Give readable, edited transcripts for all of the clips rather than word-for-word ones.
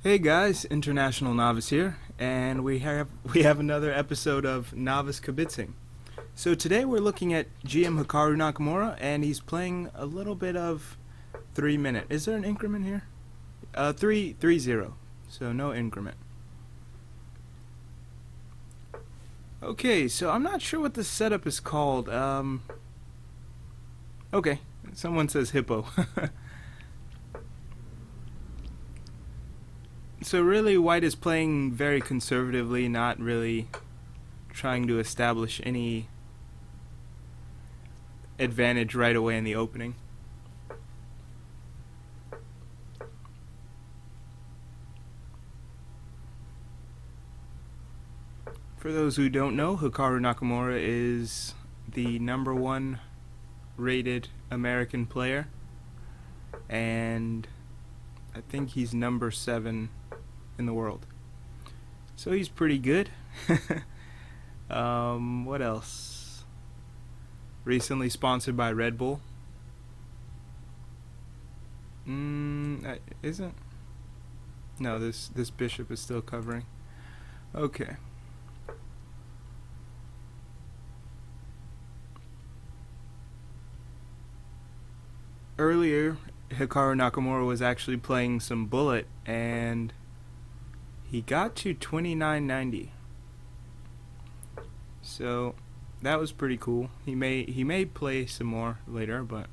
Hey guys, International Novice here, and we have another episode of Novice Kibitzing. So today we're looking at GM Hikaru Nakamura, and he's playing a little bit of 3 minute. Is there an increment here? 3-0. So no increment. Okay, so I'm not sure what this setup is called. Okay, someone says hippo. So really, white is playing very conservatively, not really trying to establish any advantage right away in the opening. For those who don't know, Hikaru Nakamura is the #1 rated American player, and I think he's #7 in the world. So he's pretty good. What else? Recently sponsored by Red Bull. Isn't? No, this bishop is still covering. Okay. Earlier, Hikaru Nakamura was actually playing some bullet, and he got to 29.90. So that was pretty cool. He may play some more later, but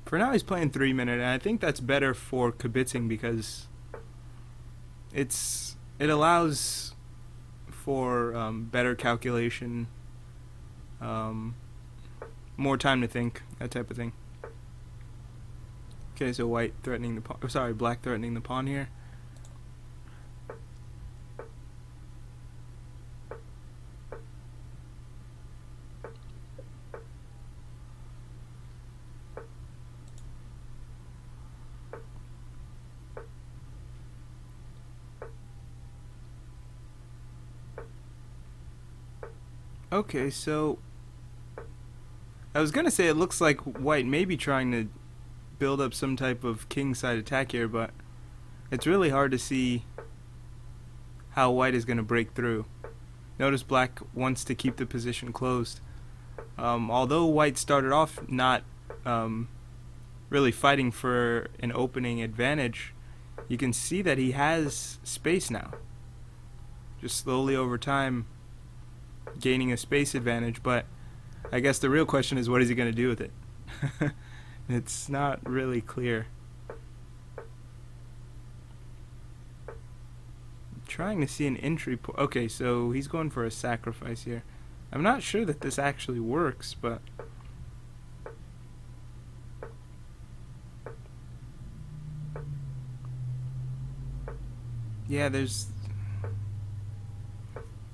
for now he's playing 3 minute, and I think that's better for kibitzing because it allows for better calculation, more time to think, that type of thing. Okay, so white threatening the pawn. Sorry, black threatening the pawn here. Okay, so I was gonna say it looks like white may be trying to build up some type of kingside attack here, but it's really hard to see how white is gonna break through. Notice black wants to keep the position closed. Although white started off not really fighting for an opening advantage, you can see that he has space now. Just slowly over time gaining a space advantage, but I guess the real question is, what is he going to do with it? It's not really clear. I'm trying to see an entry point. Okay, so he's going for a sacrifice here. I'm not sure that this actually works, but yeah, there's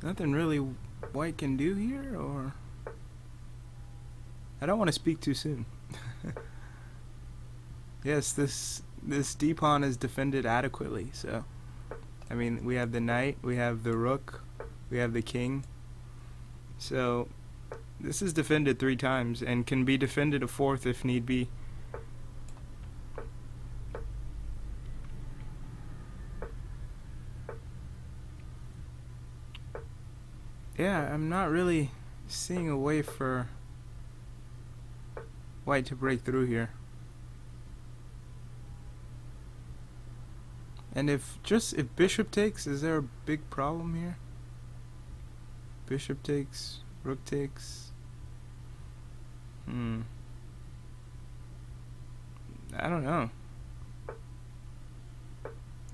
nothing really white can do here, or I don't want to speak too soon. Yes, this d-pawn is defended adequately, so I mean, we have the knight, we have the rook, we have the king, so this is defended 3 times and can be defended a 4th if need be. Yeah, I'm not really seeing a way for white to break through here. And if bishop takes, is there a big problem here? Bishop takes, rook takes. I don't know.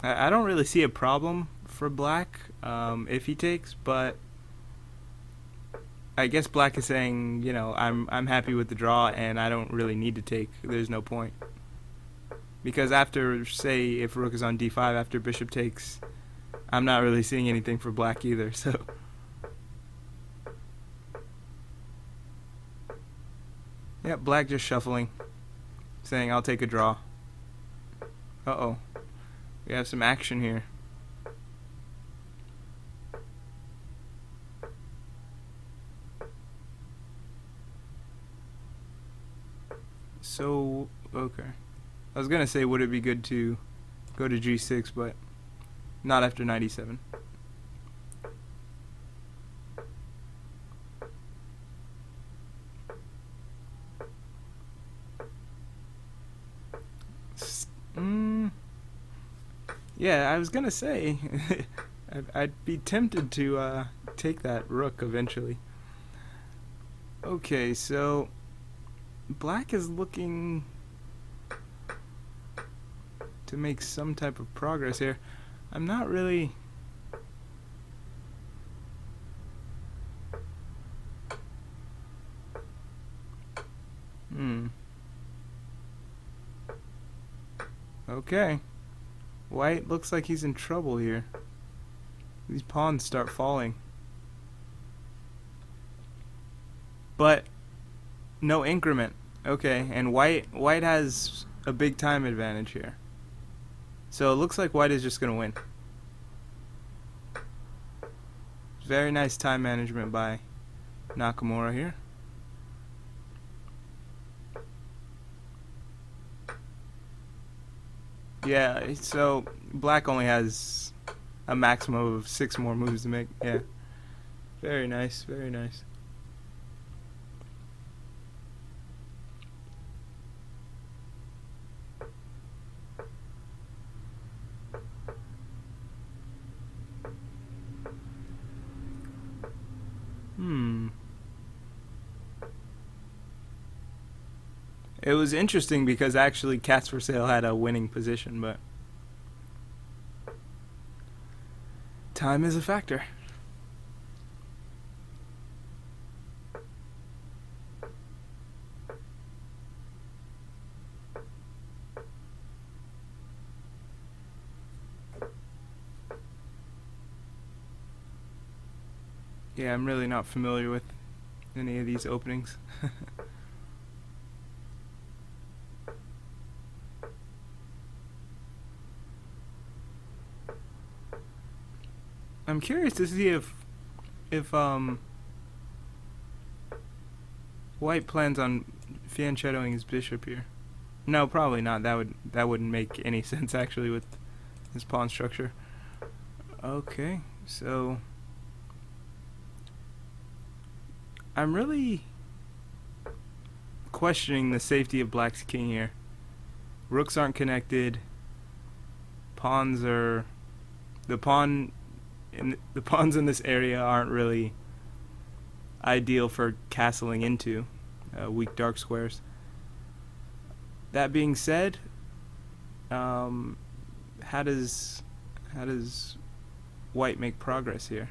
I don't really see a problem for black if he takes, but I guess black is saying, I'm happy with the draw and I don't really need to take. There's no point. Because after, say, if rook is on d5 after bishop takes, I'm not really seeing anything for black either, so. Yeah, black just shuffling, saying I'll take a draw. Uh-oh. We have some action here. So, okay. I was gonna say, would it be good to go to g6, but not after knight e7. Yeah, I was gonna say, I'd be tempted to take that rook eventually. Okay, so black is looking to make some type of progress here. I'm not really... Okay. White looks like he's in trouble here. These pawns start falling. But no increment. Okay, and white has a big time advantage here. So it looks like white is just going to win. Very nice time management by Nakamura here. Yeah, so black only has a maximum of 6 more moves to make. Yeah. Very nice, very nice. It was interesting because actually Cats4Sale had a winning position, but time is a factor. Yeah, I'm really not familiar with any of these openings. I'm curious to see if white plans on fianchettoing his bishop here. No, probably not. That wouldn't make any sense actually with his pawn structure. Okay, so I'm really questioning the safety of black's king here. Rooks aren't connected. Pawns are the pawns in this area aren't really ideal for castling into weak dark squares. That being said, how does white make progress here?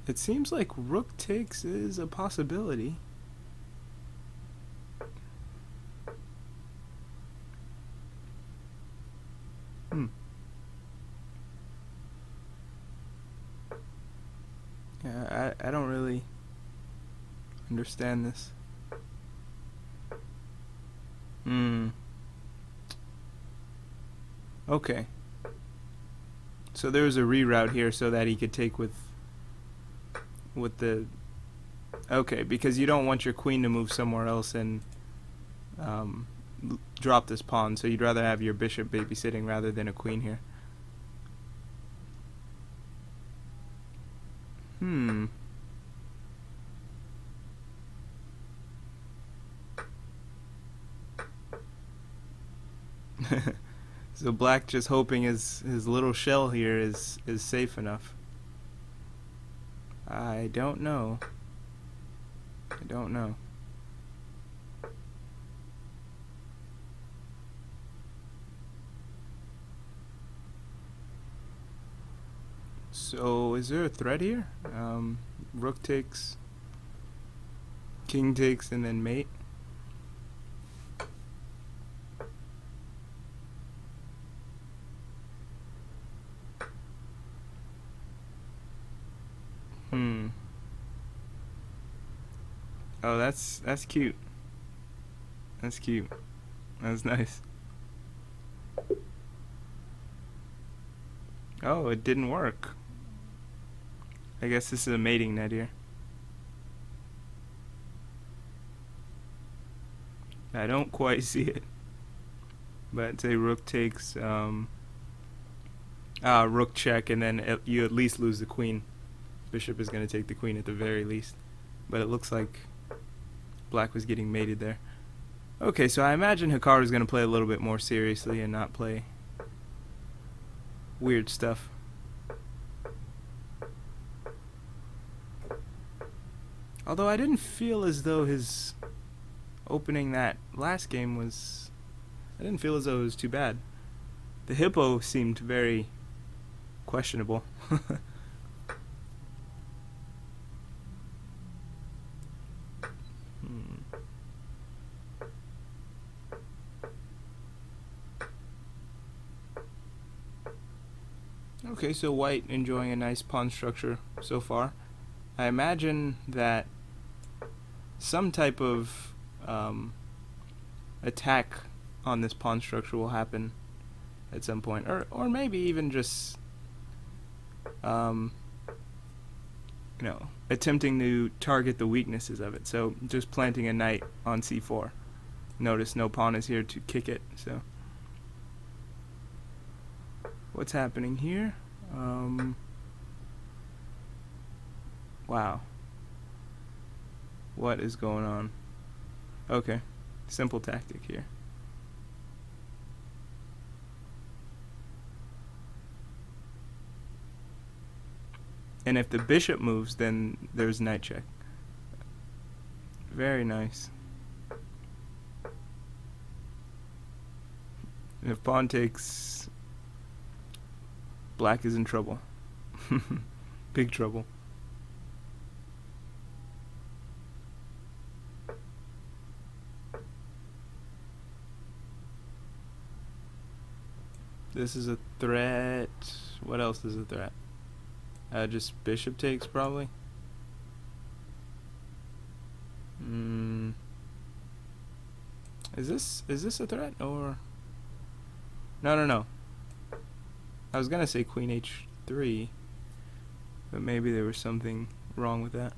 It seems like rook takes is a possibility. Yeah, I don't really understand this. Okay. So there's a reroute here so that he could take with the... Okay, because you don't want your queen to move somewhere else and drop this pawn, so you'd rather have your bishop babysitting rather than a queen here. So black just hoping his little shell here is safe enough. I don't know. So is there a threat here? Rook takes, king takes, and then mate. Oh, that's cute. That's cute. That's nice. Oh, it didn't work. I guess this is a mating net here. I don't quite see it. But say rook takes, rook check, and then you at least lose the queen. Bishop is going to take the queen at the very least. But it looks like black was getting mated there. Okay, so I imagine Hikaru is going to play a little bit more seriously and not play weird stuff. Although I didn't feel as though his opening that last game was... I didn't feel as though it was too bad. The hippo seemed very questionable. Okay, so white enjoying a nice pawn structure so far. I imagine that some type of attack on this pawn structure will happen at some point, or maybe even just attempting to target the weaknesses of it. So just planting a knight on c4. Notice no pawn is here to kick it. So what's happening here? Wow. What is going on? Okay, simple tactic here. And if the bishop moves, then there's knight check. Very nice. And if pawn takes, black is in trouble. Big trouble. This is a threat. What else is a threat? Just bishop takes, probably. Is this a threat, or no? I was gonna say queen h3, but maybe there was something wrong with that.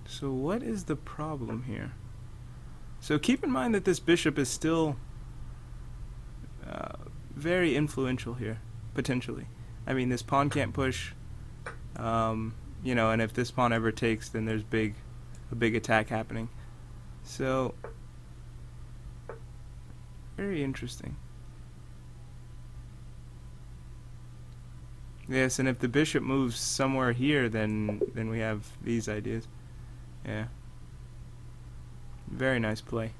So what is the problem here? So keep in mind that this bishop is still very influential here, potentially. I mean, this pawn can't push, and if this pawn ever takes, then there's a big attack happening. So, very interesting. Yes, and if the bishop moves somewhere here, then we have these ideas. Yeah. Very nice play.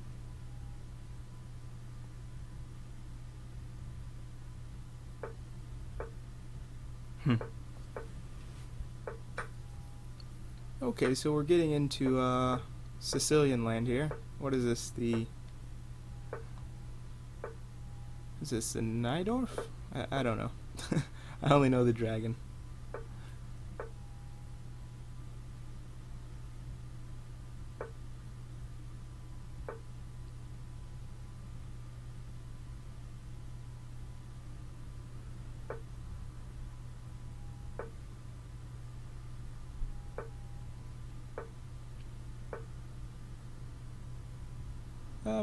Okay, so we're getting into Sicilian land here. What is this? Is this the Najdorf? I don't know. I only know the dragon.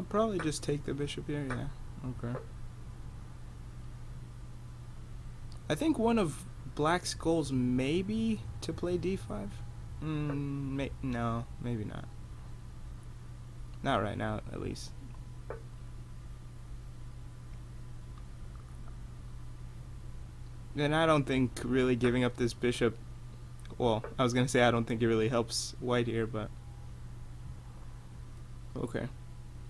Probably just take the bishop here, yeah. Okay. I think one of black's goals may be to play d5. No, maybe not. Not right now, at least. And I don't think really giving up this bishop... Well, I was going to say I don't think it really helps white here, but... Okay.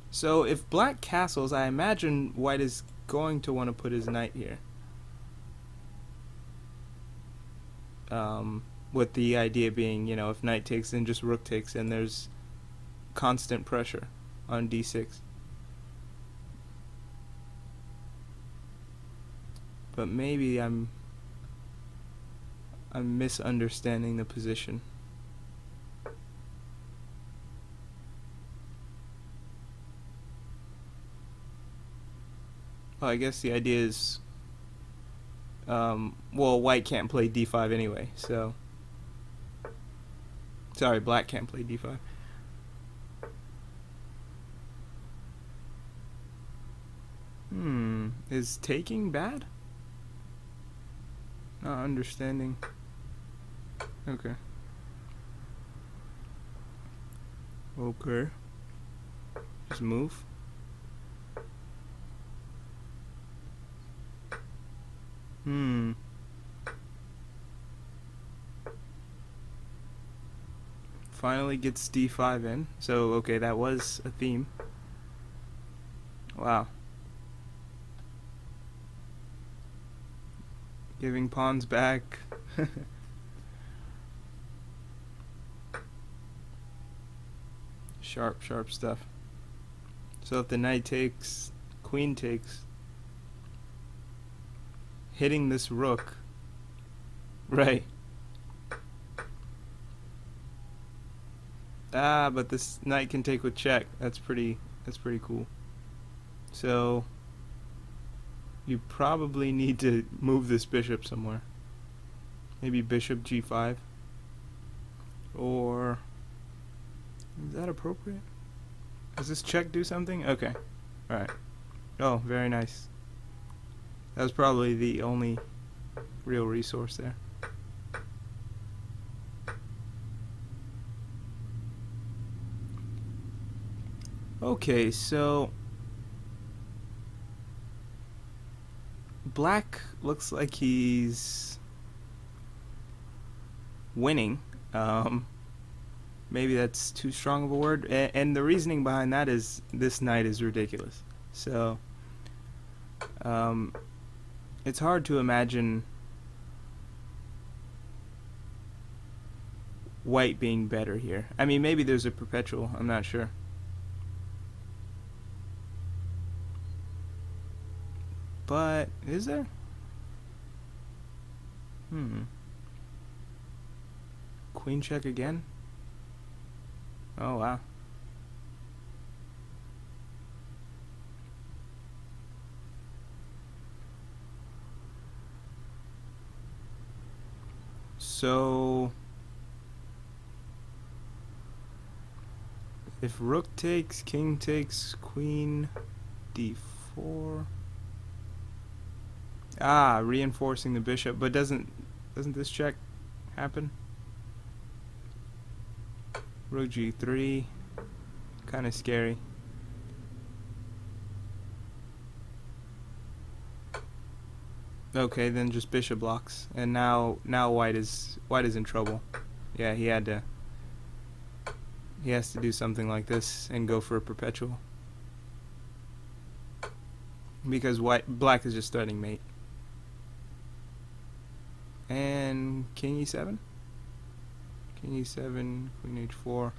So if black castles, I imagine white is going to want to put his knight here. With the idea being, if knight takes, then just rook takes, and there's constant pressure on d6. But maybe I'm misunderstanding the position. Oh, I guess the idea is, well, white can't play d5 anyway, so... Sorry, black can't play d5. Is taking bad? Not understanding. Okay. Okay. Just move. Finally gets d5 in. So, okay, that was a theme. Wow. Giving pawns back. Sharp, sharp stuff. So if the knight takes, queen takes, hitting this rook. Right. Ah, but this knight can take with check. That's pretty cool. So you probably need to move this bishop somewhere. Maybe bishop g5. Or is that appropriate? Does this check do something? Okay. Alright. Oh, very nice. That was probably the only real resource there. Okay, so black looks like he's winning. Maybe that's too strong of a word. And the reasoning behind that is this knight is ridiculous. So it's hard to imagine white being better here. I mean, maybe there's a perpetual. I'm not sure. But is there? Queen check again? Oh, wow. So if rook takes, king takes, queen d4. Ah, reinforcing the bishop, but doesn't this check happen? Rook g3, kind of scary. Okay, then just bishop blocks, and now white is in trouble. Yeah, he has to do something like this and go for a perpetual, because black is just threatening mate. And king e7, king e7, queen h4.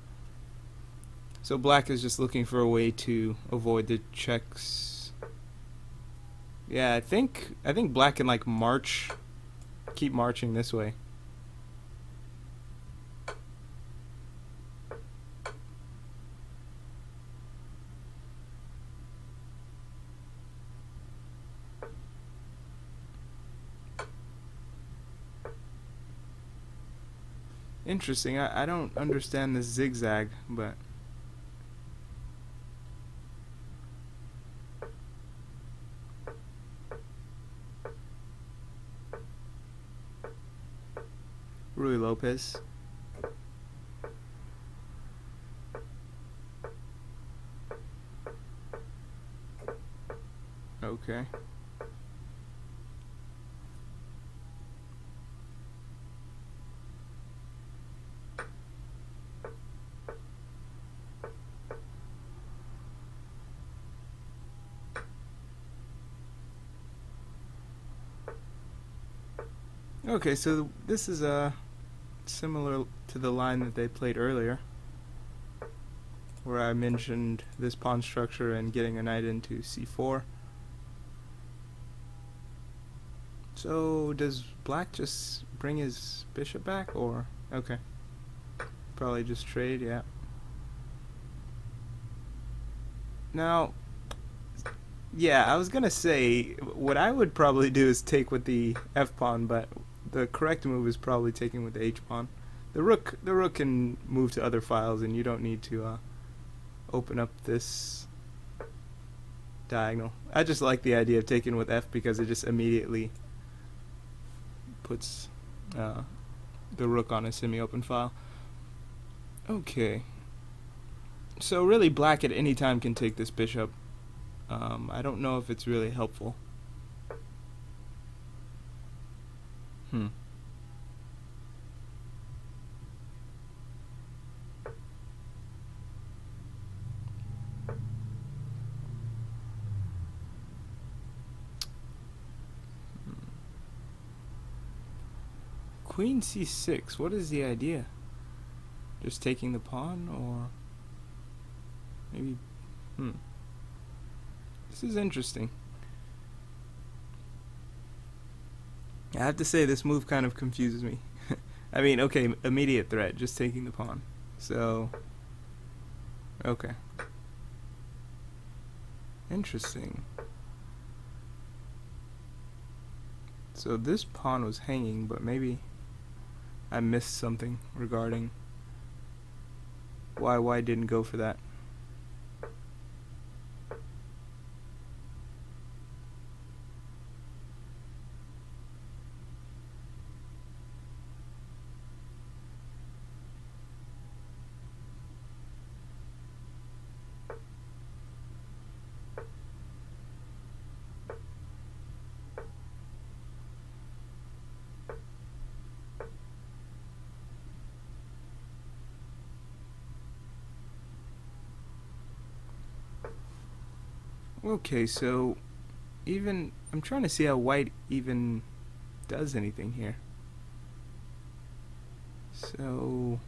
So black is just looking for a way to avoid the checks. Yeah, I think black can like keep marching this way. Interesting. I don't understand this zigzag, but Rui Lopez. Okay. Okay, so this is similar to the line that they played earlier, where I mentioned this pawn structure and getting a knight into c4. So does black just bring his bishop back, or okay, probably just trade, yeah. Now Yeah, I was gonna say what I would probably do is take with the f pawn, but the correct move is probably taking with the h pawn. The rook can move to other files, and you don't need to open up this diagonal. I just like the idea of taking with f because it just immediately puts the rook on a semi-open file. Okay. So really, black at any time can take this bishop. I don't know if it's really helpful. Queen c6, what is the idea? Just taking the pawn, or maybe... This is interesting. I have to say, this move kind of confuses me. I mean, okay, immediate threat, just taking the pawn. So, okay. Interesting. So this pawn was hanging, but maybe I missed something regarding why white didn't go for that. Okay, so even I'm trying to see how white even does anything here. So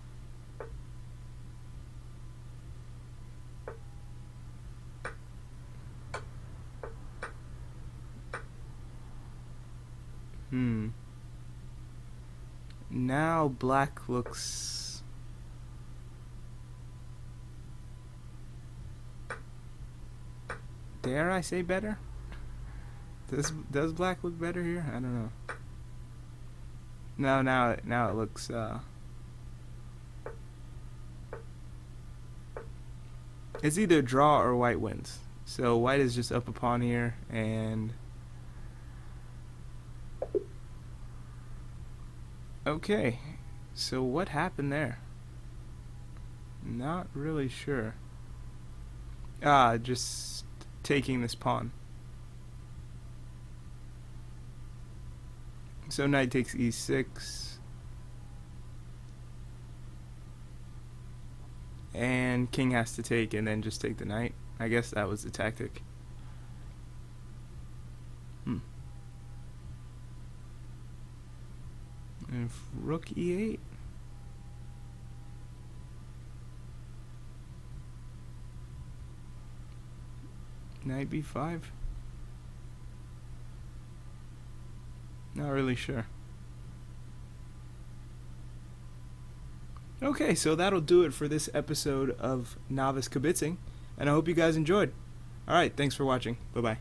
now black looks dare I say better? Does black look better here? I don't know. No, now it looks it's either draw or white wins. So white is just up a pawn here, and okay. So what happened there? Not really sure. Just taking this pawn. So knight takes e6. And king has to take and then just take the knight. I guess that was the tactic. And if rook e8. Knight b5. Not really sure. Okay, so that'll do it for this episode of Novice Kibitzing, and I hope you guys enjoyed. Alright, thanks for watching. Bye-bye.